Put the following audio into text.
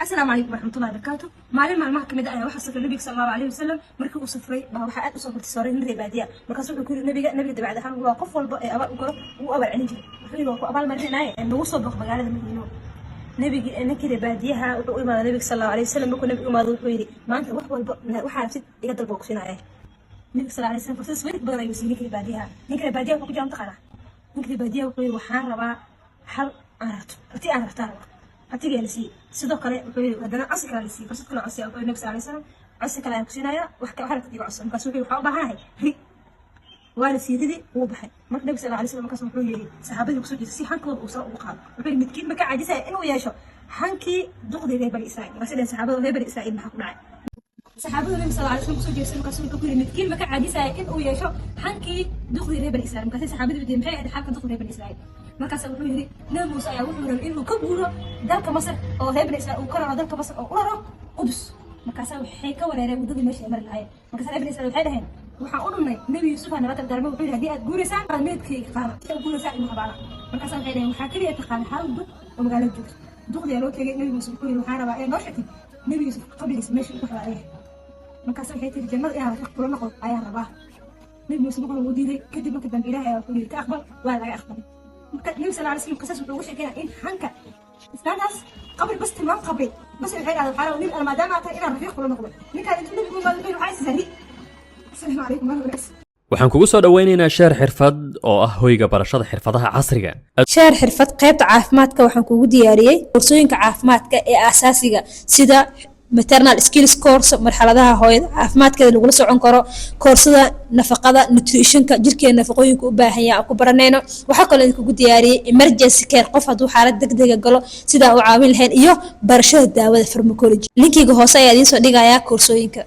السلام عليكم ورحمة الله وبركاته. مالين ما كمد أنا واحد صفر النبي صلى الله عليه وسلم مركب صفري ما هو حد صفر تصارين ربادية مركز يقول النبي ده بعدها هو قف أبى وكره وأبى عنيجي خلينا وأبى مرة أنه وصل بق بقالة من هنا نبي نكر باديها وقول ما النبي صلى الله عليه وسلم يكون نبي ما ذو حويري ما أنت وحارفت يقدر بوقسنا عليه النبي صلى الله عليه وسلم فصل سويت بدر يوسي نكر باديها وقول جام تقرأ نكر باديها وقول وحار ربا حر أرت أتي أنا اختار هتيجي لسي sidoo kale wuxuu hadana asi kala lisi fursad kala asi oo nabi sallallahu alayhi wasallam asi kala aan kusinaya wax ka xarakad iyo cusub markaas wuxuu u baahanay waa la siididi uu baxay marka nabi sallallahu alayhi wasallam markaas wuxuu yiri saxaabadu kusoo jeestay hankooda uu soo u qaado wuxuu midkiin ma ka caajisay inuu yeesho hankii duqdi reer bani israa'iil markaas saxaabadu reer bani israa'iil maxaa ku dhacay saxaabadu nabi sallallahu alayhi wasallam kusoo jeestay markaas wuxuu yiri midkiin ma ka caajisay inuu yeesho hankii duqdi reer bani israa'iil markaas saxaabadu waxay maxay halka duqdi reer bani israa'iil markaas wuxuu yiri nabi muuse ayaa wuxuu rabay inuu ka guuro dalka masar oo reer bani israa'iil uu ka raro dalka masar oo u raro qudus markaas waxay ka wareereen wadadii meesha ay mari lahaayeen markaas reer bani israa'iil waxay dhaheen waxaan u dhumay nabi yuusuf aan nabad darmo wuxuu yiri hadii aad guureysaan aan meedkayga qaado si aad guureysaan inuu habaala markaas waxay dhaheen waxaa kaliya taqaan hal dug oo magaalada joogto dugdi loo tagay nabi muuse wuxuu yiri waxaan rabaa inaan noo xigtay nabi yuusuf qabrigiisa meesha uu ku xalaayay markaas waxay tiri jannada inaan ka qoro noqdo ayaan rabaa nabi muuse wuxuu diiday kadib markii dambe ilaahay wuxuu yiri ka aqbal waa laga aqbalay النبي صلى الله عليه وسلم قصص وحوش كده إن حنكة استناس قبل بس تمام قبل بس الحين على الحالة ونبي أنا ما دام أعطي إلى الرفيق ولا نقبل نكاد النبي يقول ما نبي عايز زهري السلام عليكم ورحمة الله. waxaan kugu soo dhaweynaynaa sheer xirfad oo ah hoyga barashada xirfadaha casriga sheer xirfad qaybta caafimaadka waxaan kugu diyaariyay koorsooyinka caafimaadka ee aasaasiga sida maternal skills course marxaladaha hooyada caafimaadkeeda lagu socon karo koorsada nafaqada nutritionka jirkeena nafaqooyinka u baahan yahay ku baranayno waxa kale oo kugu diyaariyay emergency care qof haduu xaalad degdeg ah galo sida uu caawin lahayn iyo barashada daawada pharmacology linkiga hoose ayaa idin soo dhigayaa koorsooyinka